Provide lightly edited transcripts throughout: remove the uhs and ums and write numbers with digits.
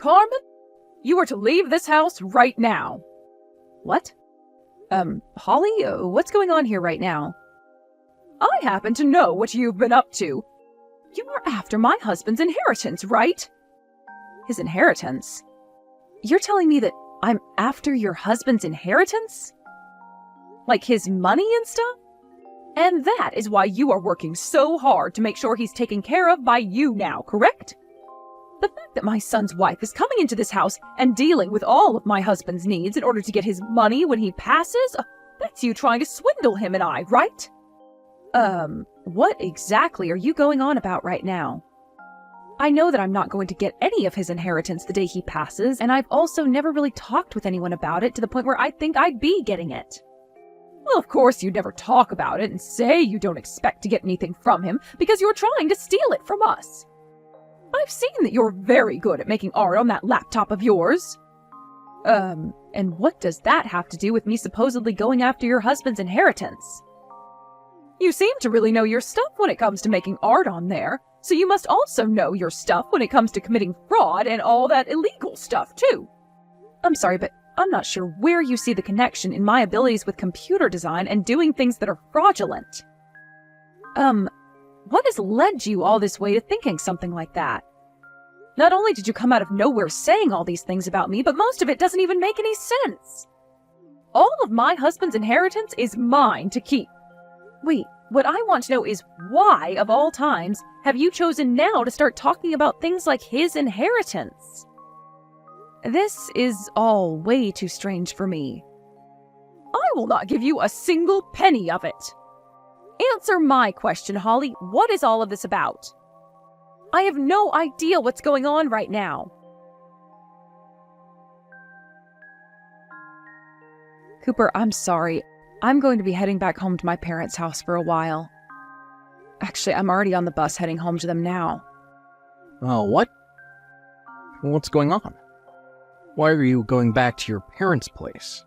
Carmen, you are to leave this house right now. What? Holly, what's going on here right now? I happen to know what you've been up to. You are after my husband's inheritance, right? His inheritance? You're telling me that I'm after your husband's inheritance? Like his money and stuff? And that is why you are working so hard to make sure he's taken care of by you now, correct? The fact that my son's wife is coming into this house and dealing with all of my husband's needs in order to get his money when he passes, that's you trying to swindle him and I, right? What exactly are you going on about right now? I know that I'm not going to get any of his inheritance the day he passes, and I've also never really talked with anyone about it to the point where I think I'd be getting it. Well, of course you'd never talk about it and say you don't expect to get anything from him because you're trying to steal it from us. I've seen that you're very good at making art on that laptop of yours. And what does that have to do with me supposedly going after your husband's inheritance? You seem to really know your stuff when it comes to making art on there, so you must also know your stuff when it comes to committing fraud and all that illegal stuff, too. I'm sorry, but I'm not sure where you see the connection in my abilities with computer design and doing things that are fraudulent. What has led you all this way to thinking something like that? Not only did you come out of nowhere saying all these things about me, but most of it doesn't even make any sense. All of my husband's inheritance is mine to keep. Wait, what I want to know is why, of all times, have you chosen now to start talking about things like his inheritance? This is all way too strange for me. I will not give you a single penny of it. Answer my question, Holly. What is all of this about? I have no idea what's going on right now. Cooper, I'm sorry. I'm going to be heading back home to my parents' house for a while. Actually, I'm already on the bus heading home to them now. Oh, what? What's going on? Why are you going back to your parents' place?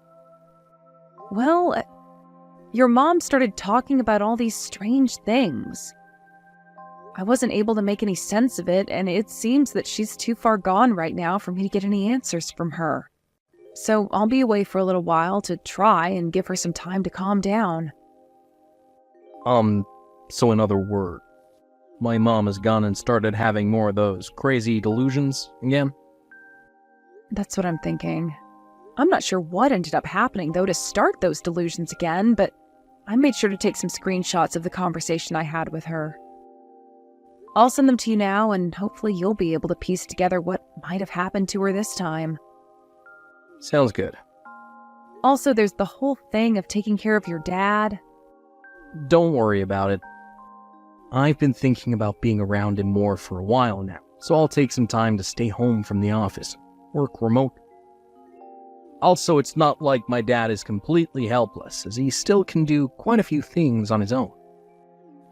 Well, your mom started talking about all these strange things. I wasn't able to make any sense of it, and it seems that she's too far gone right now for me to get any answers from her. So I'll be away for a little while to try and give her some time to calm down. So in other words, my mom has gone and started having more of those crazy delusions again? That's what I'm thinking. I'm not sure what ended up happening, though, to start those delusions again, but I made sure to take some screenshots of the conversation I had with her. I'll send them to you now, and hopefully you'll be able to piece together what might have happened to her this time. Sounds good. Also, there's the whole thing of taking care of your dad. Don't worry about it. I've been thinking about being around him more for a while now, so I'll take some time to stay home from the office, work remote. Also, it's not like my dad is completely helpless, as he still can do quite a few things on his own.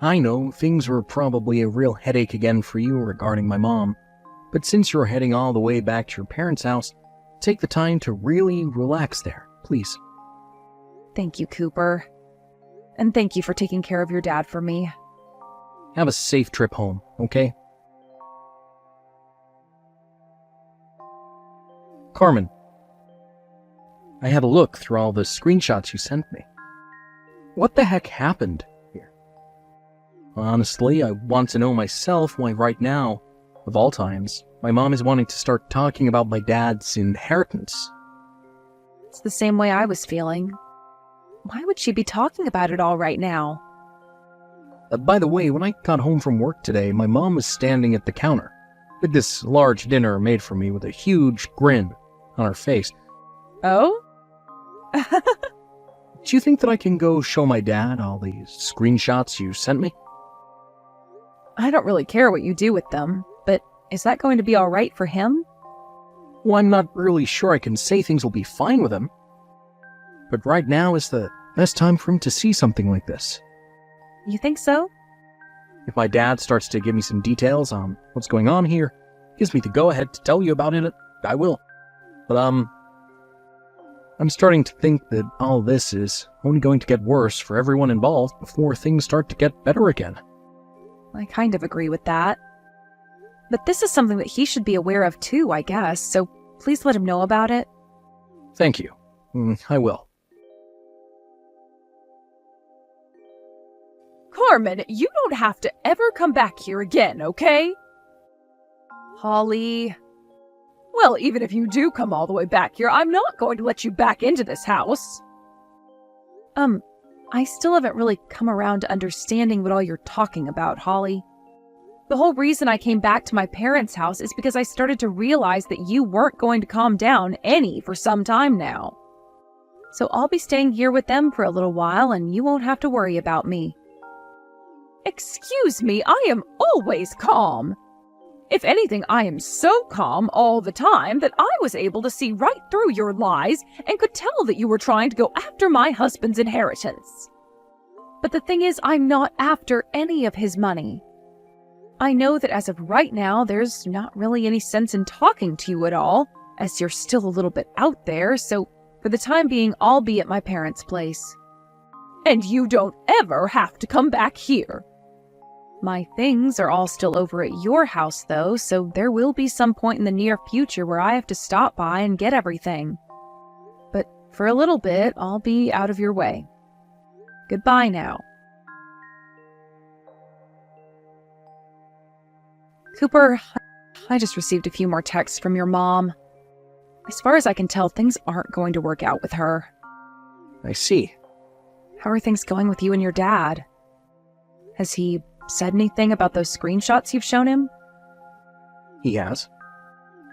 I know things were probably a real headache again for you regarding my mom, but since you're heading all the way back to your parents' house, take the time to really relax there, please. Thank you, Cooper. And thank you for taking care of your dad for me. Have a safe trip home, okay? Carmen, I had a look through all the screenshots you sent me. What the heck happened here? Honestly, I want to know myself why right now, of all times, my mom is wanting to start talking about my dad's inheritance. It's the same way I was feeling. Why would she be talking about it all right now? By the way, when I got home from work today, my mom was standing at the counter with this large dinner made for me with a huge grin on her face. Oh? Do you think that I can go show my dad all these screenshots you sent me? I don't really care what you do with them, but is that going to be all right for him? Well, I'm not really sure I can say things will be fine with him. But right now is the best time for him to see something like this. You think so? If my dad starts to give me some details on what's going on here, gives me the go-ahead to tell you about it, I will. But, I'm starting to think that all this is only going to get worse for everyone involved before things start to get better again. I kind of agree with that. But this is something that he should be aware of too, I guess, so please let him know about it. Thank you. I will. Carmen, you don't have to ever come back here again, okay? Holly. Well, even if you do come all the way back here, I'm not going to let you back into this house. I still haven't really come around to understanding what all you're talking about, Holly. The whole reason I came back to my parents' house is because I started to realize that you weren't going to calm down any for some time now. So I'll be staying here with them for a little while and you won't have to worry about me. Excuse me, I am always calm. If anything, I am so calm all the time that I was able to see right through your lies and could tell that you were trying to go after my husband's inheritance. But the thing is, I'm not after any of his money. I know that as of right now, there's not really any sense in talking to you at all, as you're still a little bit out there, so for the time being, I'll be at my parents' place. And you don't ever have to come back here. My things are all still over at your house, though, so there will be some point in the near future where I have to stop by and get everything. But for a little bit, I'll be out of your way. Goodbye now. Cooper, I just received a few more texts from your mom. As far as I can tell, things aren't going to work out with her. I see. How are things going with you and your dad? Has he said anything about those screenshots you've shown him? He has.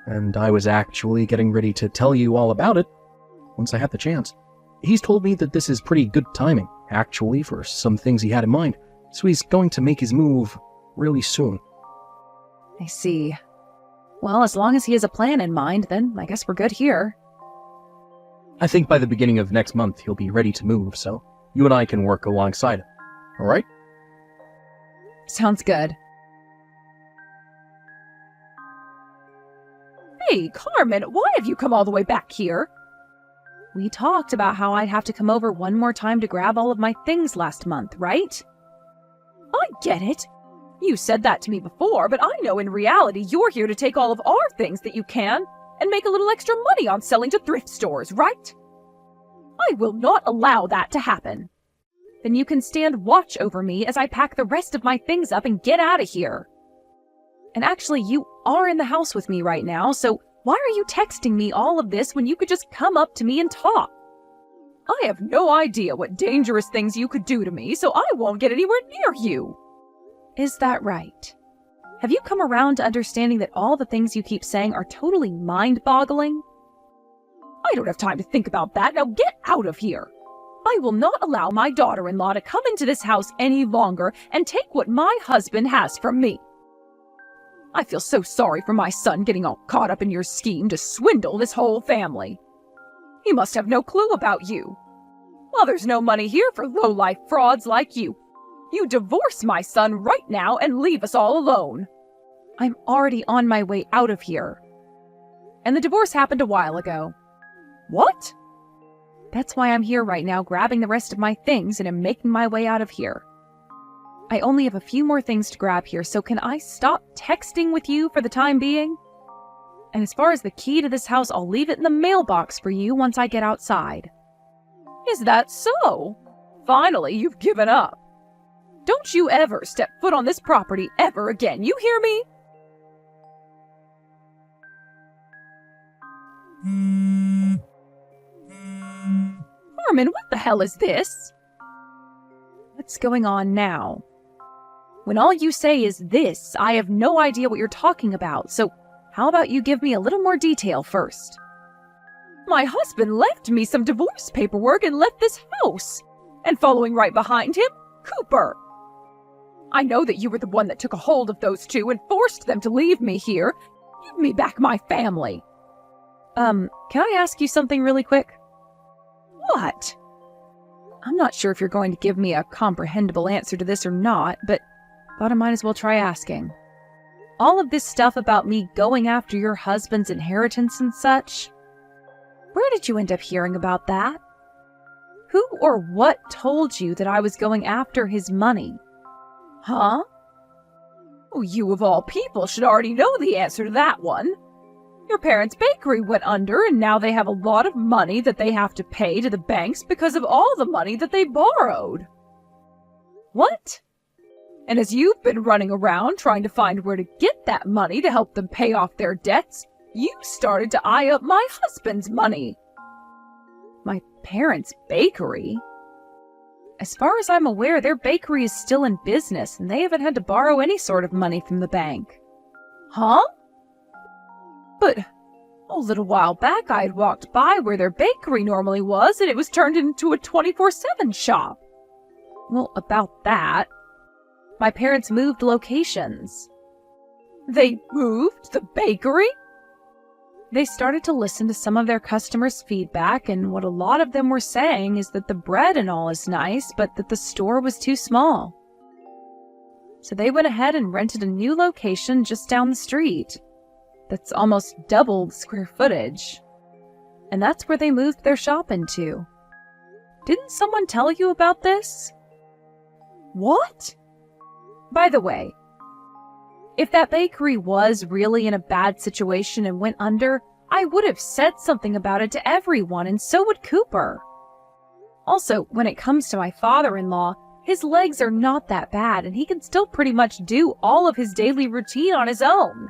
And I was actually getting ready to tell you all about it once I had the chance. He's told me that this is pretty good timing, actually, for some things he had in mind, so he's going to make his move really soon. I see. Well, as long as he has a plan in mind, then I guess we're good here. I think by the beginning of next month he'll be ready to move, so you and I can work alongside him. Alright? Sounds good. Hey, Carmen, why have you come all the way back here? We talked about how I'd have to come over one more time to grab all of my things last month, right? I get it. You said that to me before, but I know in reality you're here to take all of our things that you can and make a little extra money on selling to thrift stores, right? I will not allow that to happen. Then you can stand watch over me as I pack the rest of my things up and get out of here. And actually, you are in the house with me right now, so why are you texting me all of this when you could just come up to me and talk? I have no idea what dangerous things you could do to me, so I won't get anywhere near you. Is that right? Have you come around to understanding that all the things you keep saying are totally mind-boggling? I don't have time to think about that. Now get out of here. I will not allow my daughter-in-law to come into this house any longer and take what my husband has from me. I feel so sorry for my son getting all caught up in your scheme to swindle this whole family. He must have no clue about you. Well, there's no money here for low-life frauds like you. You divorce my son right now and leave us all alone. I'm already on my way out of here. And the divorce happened a while ago. What? That's why I'm here right now, grabbing the rest of my things and am making my way out of here. I only have a few more things to grab here, so can I stop texting with you for the time being? And as far as the key to this house, I'll leave it in the mailbox for you once I get outside. Is that so? Finally, you've given up. Don't you ever step foot on this property ever again, you hear me? Carmen, what the hell is this? What's going on now? When all you say is this, I have no idea what you're talking about, so how about you give me a little more detail first? My husband left me some divorce paperwork and left this house, and following right behind him, Cooper. I know that you were the one that took a hold of those two and forced them to leave me here. Give me back my family. Can I ask you something really quick? What? I'm not sure if you're going to give me a comprehensible answer to this or not, but thought I might as well try asking. All of this stuff about me going after your husband's inheritance and such, where did you end up hearing about that? Who or what told you that I was going after his money? Huh? Oh, you of all people should already know the answer to that one. Your parents' bakery went under, and now they have a lot of money that they have to pay to the banks because of all the money that they borrowed. What? And as you've been running around trying to find where to get that money to help them pay off their debts, you started to eye up my husband's money. My parents' bakery? As far as I'm aware, their bakery is still in business, and they haven't had to borrow any sort of money from the bank. Huh? But a little while back I had walked by where their bakery normally was, and it was turned into a 24/7 shop. Well, about that, my parents moved locations. They moved the bakery? They started to listen to some of their customers' feedback, and what a lot of them were saying is that the bread and all is nice, but that the store was too small. So they went ahead and rented a new location just down the street. That's almost double the square footage. And that's where they moved their shop into. Didn't someone tell you about this? What? By the way, if that bakery was really in a bad situation and went under, I would have said something about it to everyone, and so would Cooper. Also, when it comes to my father-in-law, his legs are not that bad, and he can still pretty much do all of his daily routine on his own.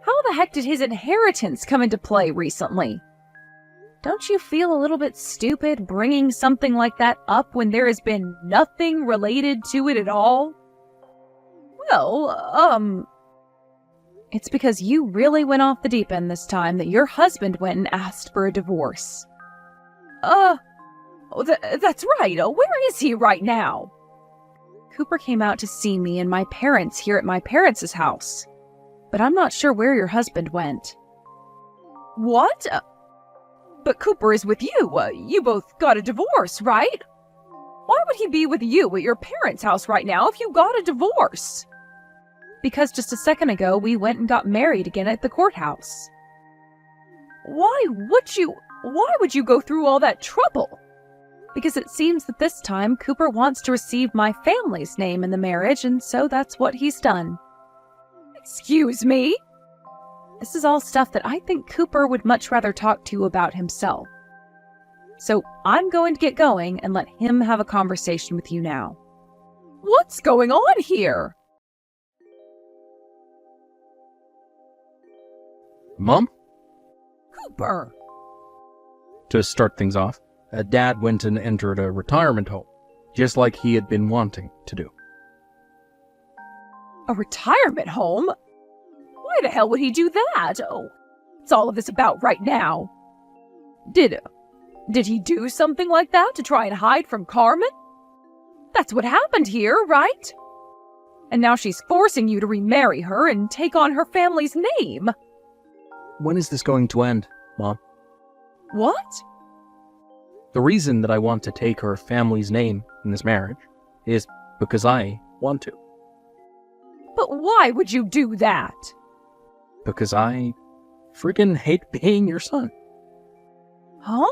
How the heck did his inheritance come into play recently? Don't you feel a little bit stupid bringing something like that up when there has been nothing related to it at all? Well, it's because you really went off the deep end this time that your husband went and asked for a divorce. That's right. Where is he right now? Cooper came out to see me and my parents here at my parents' house. But I'm not sure where your husband went. What? But Cooper is with you. You both got a divorce, right? Why would he be with you at your parents' house right now if you got a divorce? Because just a second ago, we went and got married again at the courthouse. Why would you go through all that trouble? Because it seems that this time Cooper wants to receive my family's name in the marriage, and so that's what he's done. Excuse me? This is all stuff that I think Cooper would much rather talk to you about himself. So I'm going to get going and let him have a conversation with you now. What's going on here? Mom? Cooper! To start things off, Dad went and entered a retirement home, just like he had been wanting to do. A retirement home? Why the hell would he do that? Oh, what's all of this about right now? Did he do something like that to try and hide from Carmen? That's what happened here, right? And now she's forcing you to remarry her and take on her family's name. When is this going to end, Mom? What? The reason that I want to take her family's name in this marriage is because I want to. But why would you do that? Because I freaking hate being your son. Huh?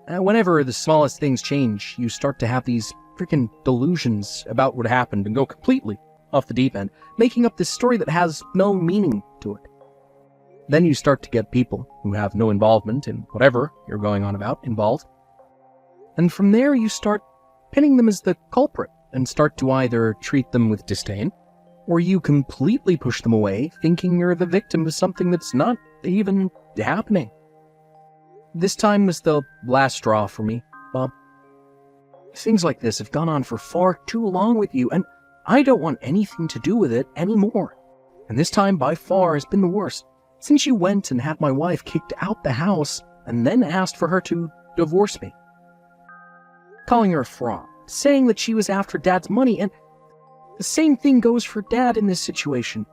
Whenever the smallest things change, you start to have these freaking delusions about what happened and go completely off the deep end, making up this story that has no meaning to it. Then you start to get people who have no involvement in whatever you're going on about involved. And from there you start pinning them as the culprit and start to either treat them with disdain, or you completely push them away, thinking you're the victim of something that's not even happening. This time was the last straw for me, Bob. Things like this have gone on for far too long with you, and I don't want anything to do with it anymore. And this time, by far, has been the worst, since you went and had my wife kicked out the house, and then asked for her to divorce me. Calling her a fraud, saying that she was after Dad's money, and the same thing goes for Dad in this situation.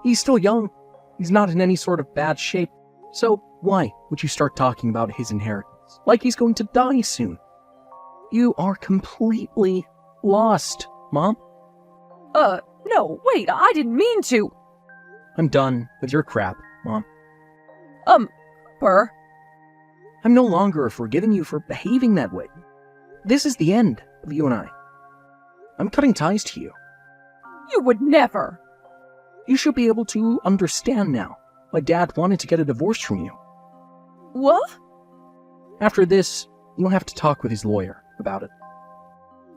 He's still young. He's not in any sort of bad shape. So why would you start talking about his inheritance like he's going to die soon? You are completely lost, Mom. No, wait, I didn't mean to. I'm done with your crap, Mom. Cooper. I'm no longer forgiving you for behaving that way. This is the end of you and I. I'm cutting ties to you. You would never. You should be able to understand now why Dad wanted to get a divorce from you. What? After this, you'll have to talk with his lawyer about it.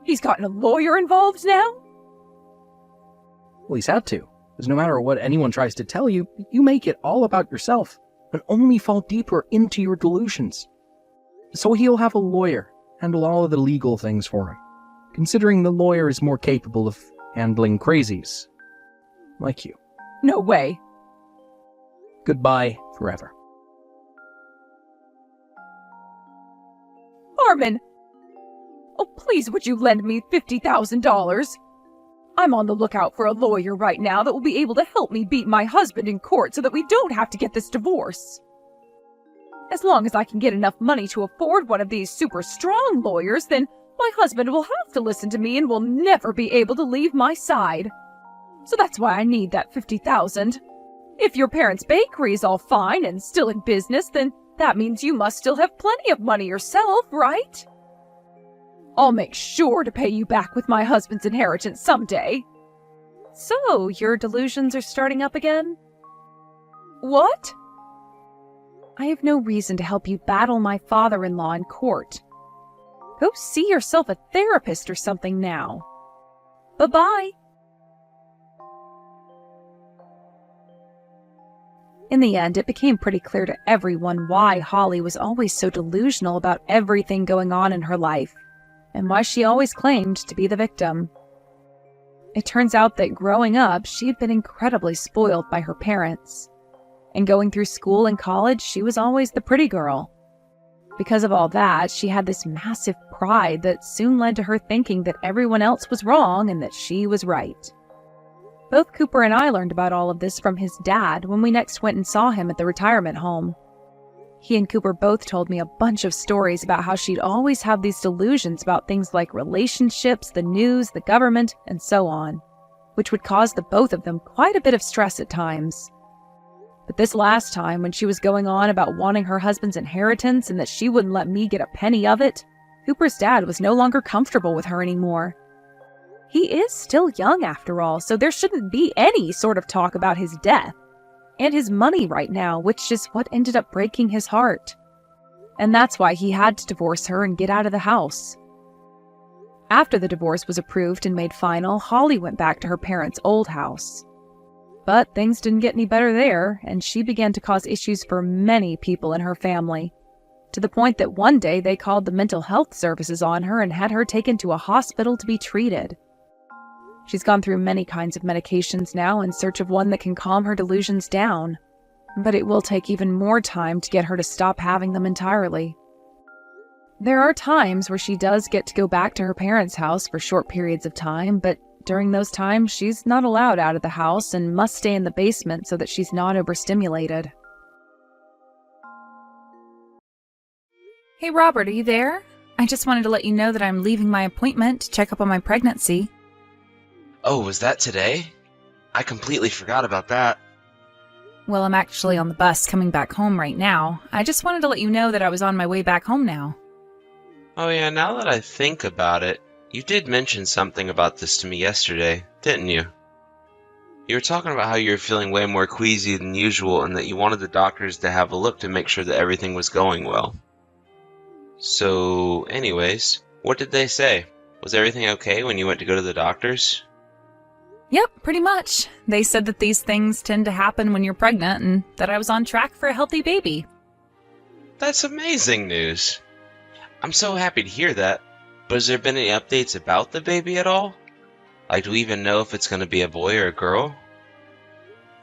He's gotten a lawyer involved now? Well, he's had to, because no matter what anyone tries to tell you, you make it all about yourself and only fall deeper into your delusions. So he'll have a lawyer handle all of the legal things for him, considering the lawyer is more capable of handling crazies like you. No way. Goodbye forever. Armin! Oh, please would you lend me $50,000? I'm on the lookout for a lawyer right now that will be able to help me beat my husband in court so that we don't have to get this divorce. As long as I can get enough money to afford one of these super strong lawyers, then my husband will have to listen to me and will never be able to leave my side. So that's why I need that $50,000. If your parents' bakery is all fine and still in business, then that means you must still have plenty of money yourself, right? I'll make sure to pay you back with my husband's inheritance someday. So, your delusions are starting up again? What? I have no reason to help you battle my father-in-law in court. Go see yourself a therapist or something now. Bye-bye. In the end, it became pretty clear to everyone why Holly was always so delusional about everything going on in her life, and why she always claimed to be the victim. It turns out that growing up, she had been incredibly spoiled by her parents. And going through school and college, she was always the pretty girl. Because of all that, she had this massive pride that soon led to her thinking that everyone else was wrong and that she was right. Both Cooper and I learned about all of this from his dad when we next went and saw him at the retirement home. He and Cooper both told me a bunch of stories about how she'd always have these delusions about things like relationships, the news, the government, and so on, which would cause the both of them quite a bit of stress at times. But this last time, when she was going on about wanting her husband's inheritance and that she wouldn't let me get a penny of it, Cooper's dad was no longer comfortable with her anymore. He is still young after all, so there shouldn't be any sort of talk about his death. And his money right now, which is what ended up breaking his heart. And that's why he had to divorce her and get out of the house. After the divorce was approved and made final, Holly went back to her parents' old house. But things didn't get any better there, and she began to cause issues for many people in her family, to the point that one day they called the mental health services on her and had her taken to a hospital to be treated. She's gone through many kinds of medications now in search of one that can calm her delusions down, but it will take even more time to get her to stop having them entirely. There are times where she does get to go back to her parents' house for short periods of time, but during those times she's not allowed out of the house and must stay in the basement so that she's not overstimulated. Hey Robert, are you there? I just wanted to let you know that I'm leaving my appointment to check up on my pregnancy. Oh, was that today? I completely forgot about that. Well, I'm actually on the bus coming back home right now. I just wanted to let you know that I was on my way back home now. Oh yeah, now that I think about it, you did mention something about this to me yesterday, didn't you? You were talking about how you were feeling way more queasy than usual and that you wanted the doctors to have a look to make sure that everything was going well. So, anyways, what did they say? Was everything okay when you went to go to the doctors? Yep, pretty much. They said that these things tend to happen when you're pregnant and that I was on track for a healthy baby. That's amazing news. I'm so happy to hear that. But has there been any updates about the baby at all? Like, do we even know if it's going to be a boy or a girl?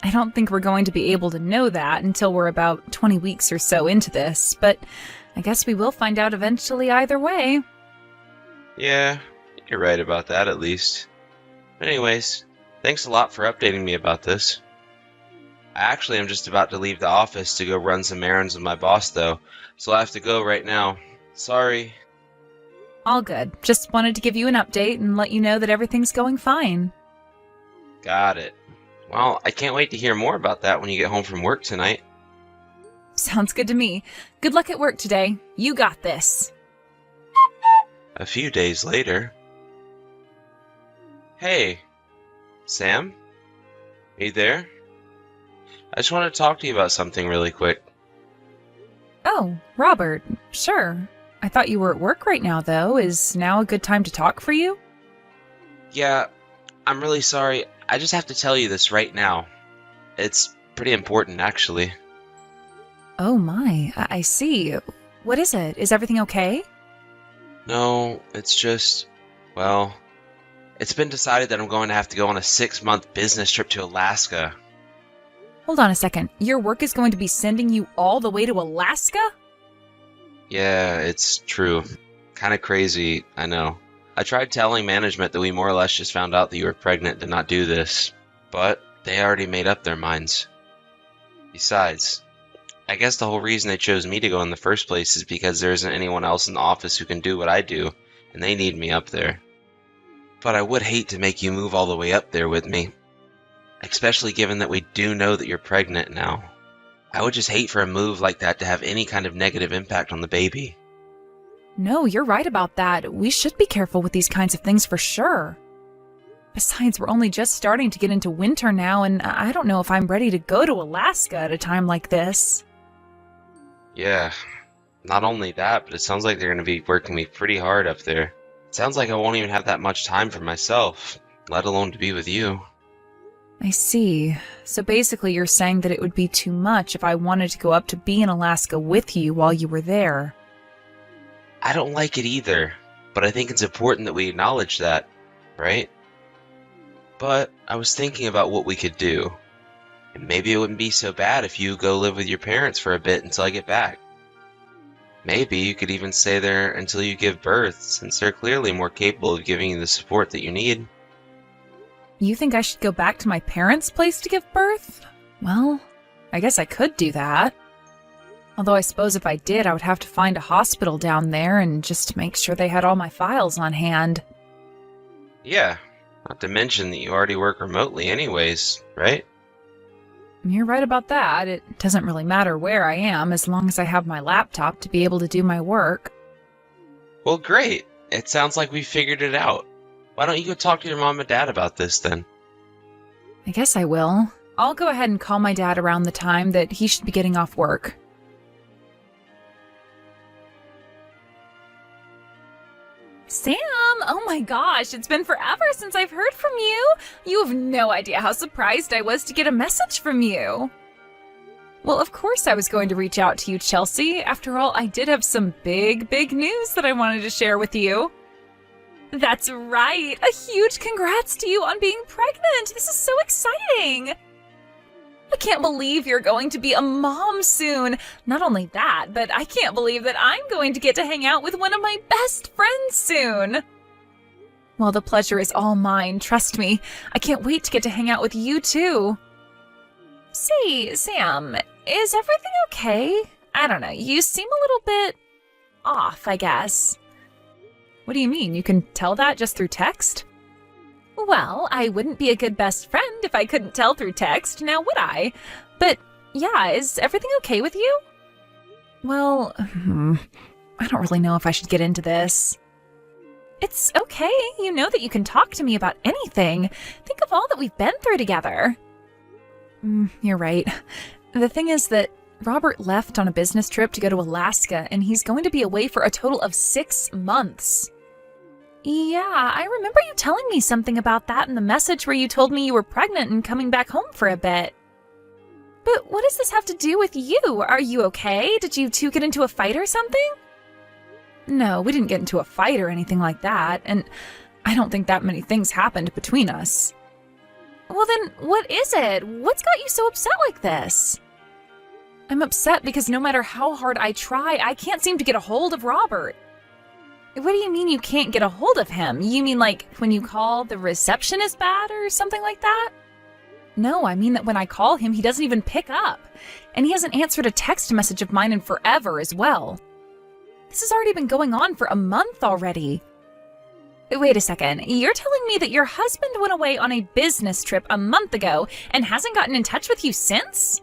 I don't think we're going to be able to know that until we're about 20 weeks or so into this, but I guess we will find out eventually either way. Yeah, you're right about that at least. But anyways, thanks a lot for updating me about this. I actually am just about to leave the office to go run some errands with my boss though, so I have to go right now. Sorry. All good. Just wanted to give you an update and let you know that everything's going fine. Got it. Well, I can't wait to hear more about that when you get home from work tonight. Sounds good to me. Good luck at work today. You got this. A few days later. Hey, Sam? Are you there? I just want to talk to you about something really quick. Oh, Robert, sure. I thought you were at work right now, though. Is now a good time to talk for you? Yeah, I'm really sorry. I just have to tell you this right now. It's pretty important, actually. Oh my, I see. What is it? Is everything okay? No, it's just, well, it's been decided that I'm going to have to go on a 6-month business trip to Alaska. Hold on a second. Your work is going to be sending you all the way to Alaska? Yeah, it's true. Kind of crazy, I know. I tried telling management that we more or less just found out that you were pregnant to not do this, but they already made up their minds. Besides, I guess the whole reason they chose me to go in the first place is because there isn't anyone else in the office who can do what I do, and they need me up there. But I would hate to make you move all the way up there with me, especially given that we do know that you're pregnant now. I would just hate for a move like that to have any kind of negative impact on the baby. No, you're right about that. We should be careful with these kinds of things for sure. Besides, we're only just starting to get into winter now, and I don't know if I'm ready to go to Alaska at a time like this. Yeah, not only that, but it sounds like they're going to be working me pretty hard up there. It sounds like I won't even have that much time for myself, let alone to be with you. I see. So basically you're saying that it would be too much if I wanted to go up to be in Alaska with you while you were there. I don't like it either, but I think it's important that we acknowledge that, right? But I was thinking about what we could do. And maybe it wouldn't be so bad if you go live with your parents for a bit until I get back. Maybe you could even stay there until you give birth, since they're clearly more capable of giving you the support that you need. You think I should go back to my parents' place to give birth? Well, I guess I could do that. Although I suppose if I did, I would have to find a hospital down there and just make sure they had all my files on hand. Yeah, not to mention that you already work remotely anyways, right? You're right about that. It doesn't really matter where I am as long as I have my laptop to be able to do my work. Well, great. It sounds like we figured it out. Why don't you go talk to your mom and dad about this then? I guess I will. I'll go ahead and call my dad around the time that he should be getting off work. Sam! Oh my gosh, it's been forever since I've heard from you! You have no idea how surprised I was to get a message from you! Well, of course I was going to reach out to you, Chelsea. After all, I did have some big news that I wanted to share with you. That's right! A huge congrats to you on being pregnant! This is so exciting! I can't believe you're going to be a mom soon. Not only that, but I can't believe that I'm going to get to hang out with one of my best friends soon. Well, the pleasure is all mine, trust me. I can't wait to get to hang out with you too. Say, Sam, is everything okay? I don't know, you seem a little bit off, I guess. What do you mean? You can tell that just through text? Well, I wouldn't be a good best friend if I couldn't tell through text, now would I? But, yeah, is everything okay with you? Well, I don't really know if I should get into this. It's okay, you know that you can talk to me about anything. Think of all that we've been through together. You're right. The thing is that Robert left on a business trip to go to Alaska, and he's going to be away for a total of 6 months. Yeah, I remember you telling me something about that in the message where you told me you were pregnant and coming back home for a bit. But what does this have to do with you? Are you okay? Did you two get into a fight or something? No, we didn't get into a fight or anything like that, and I don't think that many things happened between us. Well then, what is it? What's got you so upset like this? I'm upset because no matter how hard I try, I can't seem to get a hold of Robert. What do you mean you can't get a hold of him? You mean like when you call, the reception is bad or something like that? No, I mean that when I call him, he doesn't even pick up. And he hasn't answered a text message of mine in forever as well. This has already been going on for a month already. Wait a second, you're telling me that your husband went away on a business trip a month ago and hasn't gotten in touch with you since?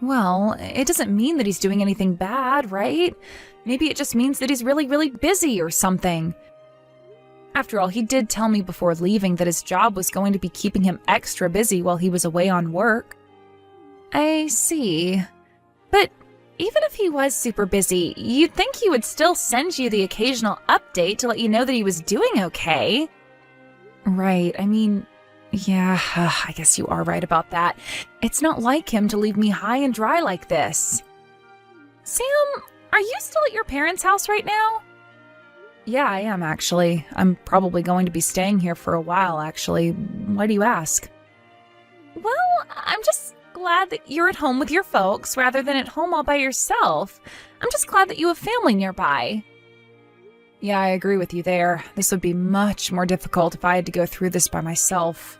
Well, it doesn't mean that he's doing anything bad, right? Maybe it just means that he's really busy or something. After all, he did tell me before leaving that his job was going to be keeping him extra busy while he was away on work. I see. But even if he was super busy, you'd think he would still send you the occasional update to let you know that he was doing okay. Right, I mean, yeah, I guess you are right about that. It's not like him to leave me high and dry like this. Sam, are you still at your parents' house right now? Yeah, I am actually. I'm probably going to be staying here for a while, actually. Why do you ask? Well, I'm just glad that you're at home with your folks rather than at home all by yourself. I'm just glad that you have family nearby. Yeah, I agree with you there. This would be much more difficult if I had to go through this by myself.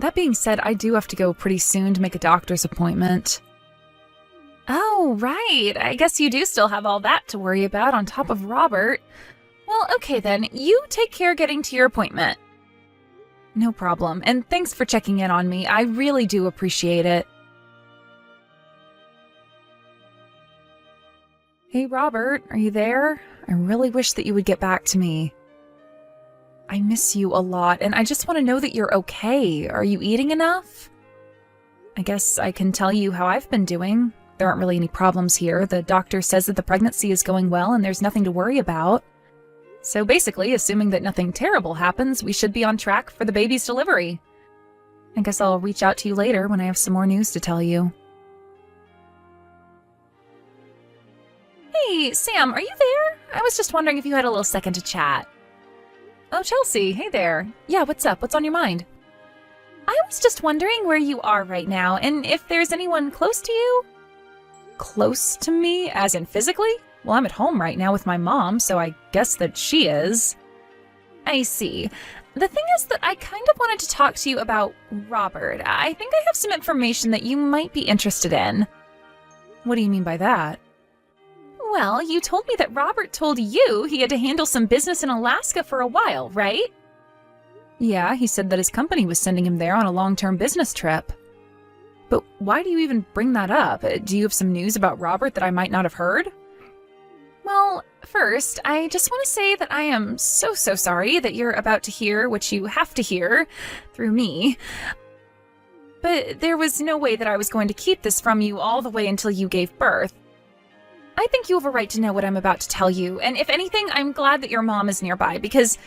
That being said, I do have to go pretty soon to make a doctor's appointment. Oh, right. I guess you do still have all that to worry about on top of Robert. Well, okay then. You take care getting to your appointment. No problem, and thanks for checking in on me. I really do appreciate it. Hey, Robert, are you there? I really wish that you would get back to me. I miss you a lot, and I just want to know that you're okay. Are you eating enough? I guess I can tell you how I've been doing. There aren't really any problems here. The doctor says that the pregnancy is going well and there's nothing to worry about. So basically, assuming that nothing terrible happens, we should be on track for the baby's delivery. I guess I'll reach out to you later when I have some more news to tell you. Hey, Sam, are you there? I was just wondering if you had a little second to chat. Oh, Chelsea, hey there. Yeah, what's up? What's on your mind? I was just wondering where you are right now and if there's anyone close to you. Close to me, as in physically? Well, I'm at home right now with my mom, so I guess that she is. I see. The thing is that I kind of wanted to talk to you about Robert. I think I have some information that you might be interested in. What do you mean by that? Well, you told me that Robert told you he had to handle some business in Alaska for a while, right? Yeah, he said that his company was sending him there on a long-term business trip. But why do you even bring that up? Do you have some news about Robert that I might not have heard? Well, first, I just want to say that I am so sorry that you're about to hear what you have to hear through me. But there was no way that I was going to keep this from you all the way until you gave birth. I think you have a right to know what I'm about to tell you, and if anything, I'm glad that your mom is nearby, because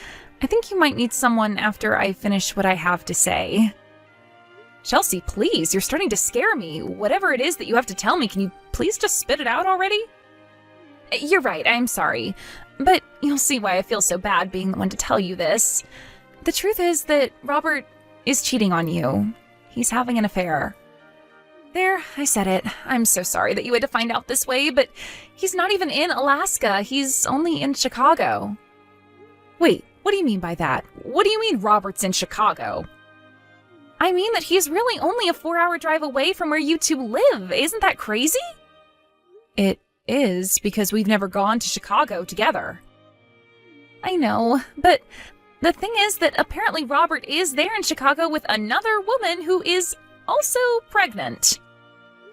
I think you might need someone after I finish what I have to say. Chelsea, please, you're starting to scare me. Whatever it is that you have to tell me, can you please just spit it out already? You're right, I'm sorry. But you'll see why I feel so bad being the one to tell you this. The truth is that Robert is cheating on you. He's having an affair. There, I said it. I'm so sorry that you had to find out this way, but he's not even in Alaska. He's only in Chicago. Wait, what do you mean by that? What do you mean Robert's in Chicago? I mean that he's really only a 4-hour drive away from where you two live. Isn't that crazy? It is, because we've never gone to Chicago together. I know, but the thing is that apparently Robert is there in Chicago with another woman who is also pregnant.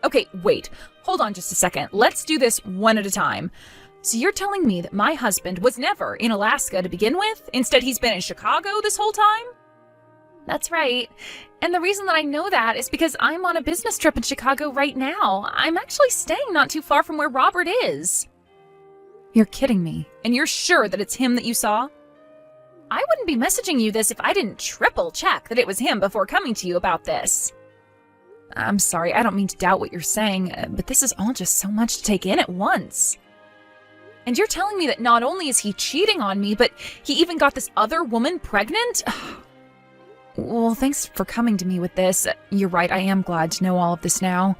Okay, wait. Hold on just a second. Let's do this one at a time. So you're telling me that my husband was never in Alaska to begin with? Instead, he's been in Chicago this whole time? That's right. And the reason that I know that is because I'm on a business trip in Chicago right now. I'm actually staying not too far from where Robert is. You're kidding me. And you're sure that it's him that you saw? I wouldn't be messaging you this if I didn't triple check that it was him before coming to you about this. I'm sorry, I don't mean to doubt what you're saying, but this is all just so much to take in at once. And you're telling me that not only is he cheating on me, but he even got this other woman pregnant? Well, thanks for coming to me with this. You're right, I am glad to know all of this now.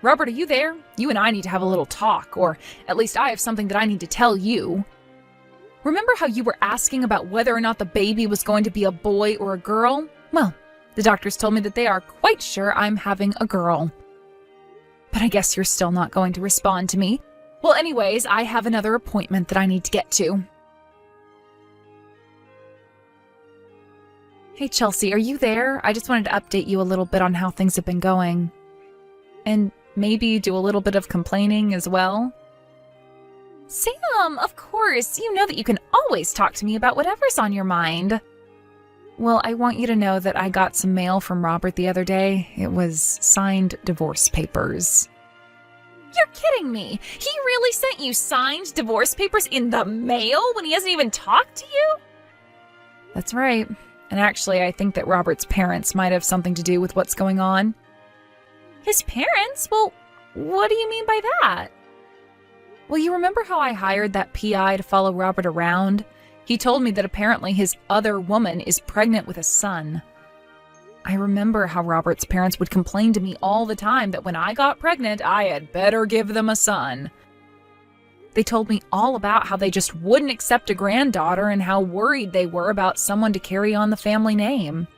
Robert, are you there? You and I need to have a little talk, or at least I have something that I need to tell you. Remember how you were asking about whether or not the baby was going to be a boy or a girl? Well, the doctors told me that they are quite sure I'm having a girl. But I guess you're still not going to respond to me. Well, anyways, I have another appointment that I need to get to. Hey, Chelsea, are you there? I just wanted to update you a little bit on how things have been going. And maybe do a little bit of complaining as well. Sam, of course, you know that you can always talk to me about whatever's on your mind. Well, I want you to know that I got some mail from Robert the other day. It was signed divorce papers. You're kidding me! He really sent you signed divorce papers in the mail when he hasn't even talked to you? That's right. And actually, I think that Robert's parents might have something to do with what's going on. His parents? Well, what do you mean by that? Well, you remember how I hired that PI to follow Robert around? He told me that apparently his other woman is pregnant with a son. I remember how Robert's parents would complain to me all the time that when I got pregnant, I had better give them a son. They told me all about how they just wouldn't accept a granddaughter and how worried they were about someone to carry on the family name.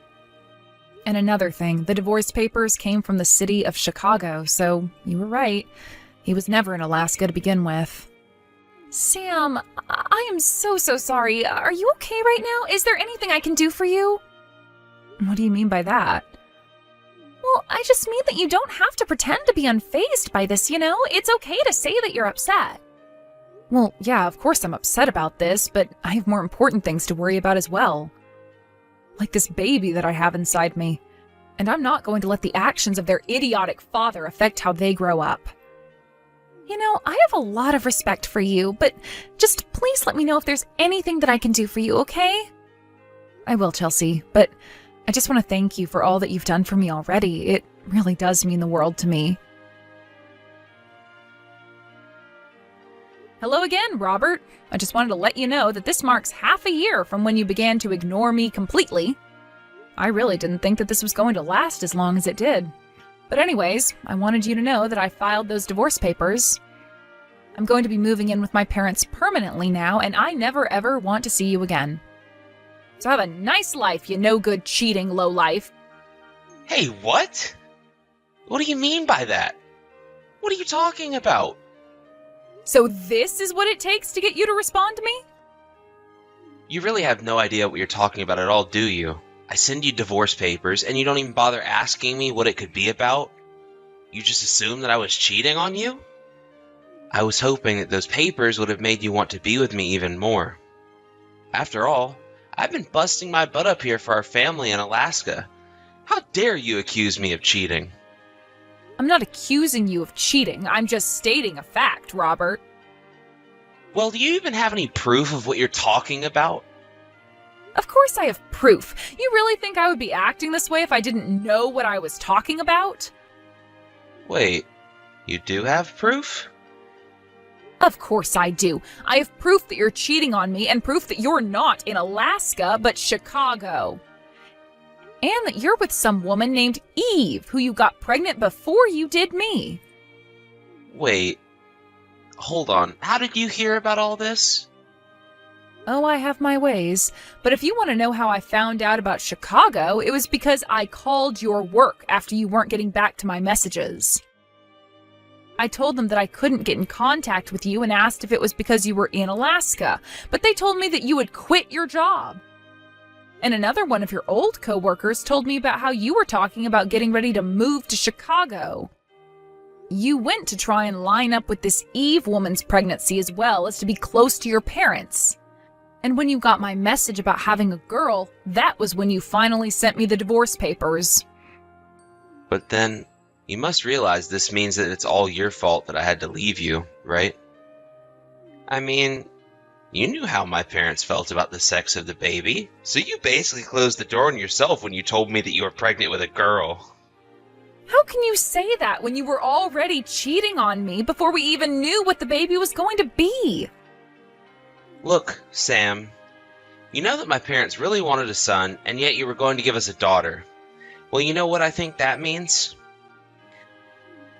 And another thing, the divorce papers came from the city of Chicago, so you were right. He was never in Alaska to begin with. Sam, I am so sorry. Are you okay right now? Is there anything I can do for you? What do you mean by that? Well, I just mean that you don't have to pretend to be unfazed by this, you know? It's okay to say that you're upset. Well, yeah, of course I'm upset about this, but I have more important things to worry about as well. Like this baby that I have inside me. And I'm not going to let the actions of their idiotic father affect how they grow up. You know, I have a lot of respect for you, but just please let me know if there's anything that I can do for you, okay? I will, Chelsea, but I just want to thank you for all that you've done for me already. It really does mean the world to me. Hello again, Robert. I just wanted to let you know that this marks half a year from when you began to ignore me completely. I really didn't think that this was going to last as long as it did. But anyways, I wanted you to know that I filed those divorce papers. I'm going to be moving in with my parents permanently now, and I never ever want to see you again. So have a nice life, you no-good cheating lowlife. Hey, what? What do you mean by that? What are you talking about? So this is what it takes to get you to respond to me? You really have no idea what you're talking about at all, do you? I send you divorce papers, and you don't even bother asking me what it could be about? You just assume that I was cheating on you? I was hoping that those papers would have made you want to be with me even more. After all, I've been busting my butt up here for our family in Alaska. How dare you accuse me of cheating? I'm not accusing you of cheating. I'm just stating a fact, Robert. Well, do you even have any proof of what you're talking about? Of course I have proof. You really think I would be acting this way if I didn't know what I was talking about? Wait, you do have proof? Of course I do. I have proof that you're cheating on me and proof that you're not in Alaska, but Chicago. And that you're with some woman named Eve, who you got pregnant before you did me. Wait, hold on. How did you hear about all this? Oh, I have my ways. But if you want to know how I found out about Chicago, it was because I called your work after you weren't getting back to my messages. I told them that I couldn't get in contact with you and asked if it was because you were in Alaska, but they told me that you had quit your job. And another one of your old coworkers told me about how you were talking about getting ready to move to Chicago. You went to try and line up with this Eve woman's pregnancy as well as to be close to your parents. And when you got my message about having a girl, that was when you finally sent me the divorce papers. But then, you must realize this means that it's all your fault that I had to leave you, right? I mean, you knew how my parents felt about the sex of the baby, so you basically closed the door on yourself when you told me that you were pregnant with a girl. How can you say that when you were already cheating on me before we even knew what the baby was going to be? Look, Sam, you know that my parents really wanted a son, and yet you were going to give us a daughter. Well, you know what I think that means?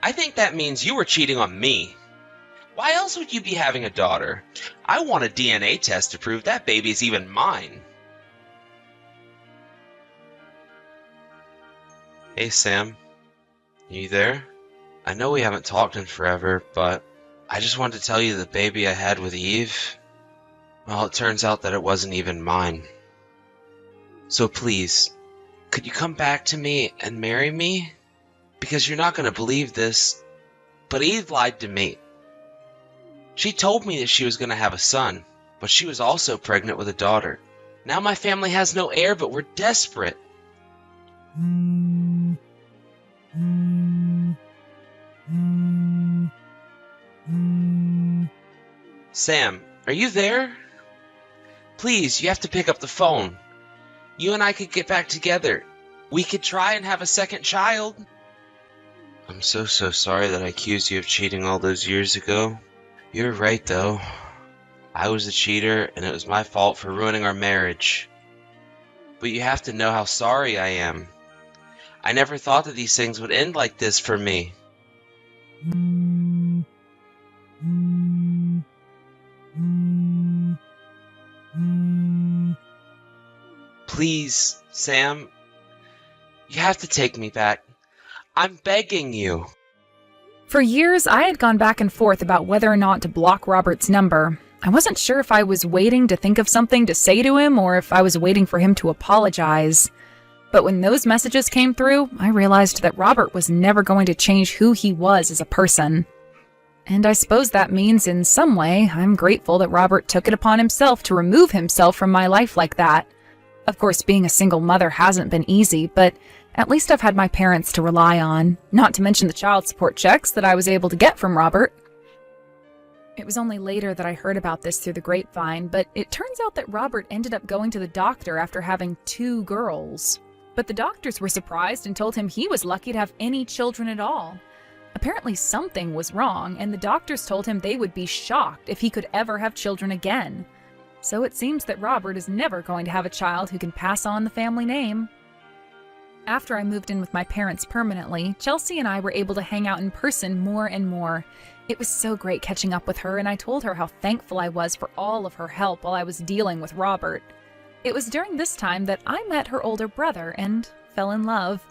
I think that means you were cheating on me. Why else would you be having a daughter? I want a DNA test to prove that baby is even mine. Hey, Sam. You there? I know we haven't talked in forever, but I just wanted to tell you the baby I had with Eve, well, it turns out that it wasn't even mine. So please, could you come back to me and marry me? Because you're not going to believe this, but Eve lied to me. She told me that she was going to have a son, but she was also pregnant with a daughter. Now my family has no heir, but we're desperate. Sam, are you there? Please, you have to pick up the phone. You and I could get back together. We could try and have a second child. I'm so sorry that I accused you of cheating all those years ago. You're right, though. I was a cheater, and it was my fault for ruining our marriage. But you have to know how sorry I am. I never thought that these things would end like this for me. Please, Sam, you have to take me back. I'm begging you. For years, I had gone back and forth about whether or not to block Robert's number. I wasn't sure if I was waiting to think of something to say to him or if I was waiting for him to apologize. But when those messages came through, I realized that Robert was never going to change who he was as a person. And I suppose that means in some way I'm grateful that Robert took it upon himself to remove himself from my life like that. Of course, being a single mother hasn't been easy, but at least I've had my parents to rely on, not to mention the child support checks that I was able to get from Robert. It was only later that I heard about this through the grapevine, but it turns out that Robert ended up going to the doctor after having 2 girls. But the doctors were surprised and told him he was lucky to have any children at all. Apparently something was wrong, and the doctors told him they would be shocked if he could ever have children again. So it seems that Robert is never going to have a child who can pass on the family name. After I moved in with my parents permanently, Chelsea and I were able to hang out in person more and more. It was so great catching up with her, and I told her how thankful I was for all of her help while I was dealing with Robert. It was during this time that I met her older brother and fell in love.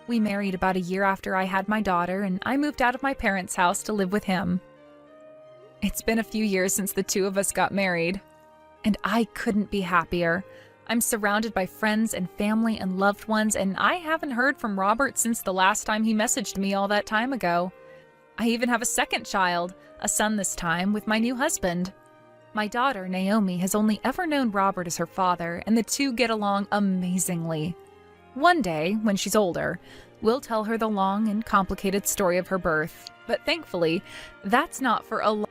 We married about a year after I had my daughter, and I moved out of my parents' house to live with him. It's been a few years since the 2 of us got married, and I couldn't be happier. I'm surrounded by friends and family and loved ones, and I haven't heard from Robert since the last time he messaged me all that time ago. I even have a second child, a son this time, with my new husband. My daughter, Naomi, has only ever known Robert as her father, and the 2 get along amazingly. One day, when she's older, we'll tell her the long and complicated story of her birth, but thankfully, that's not for a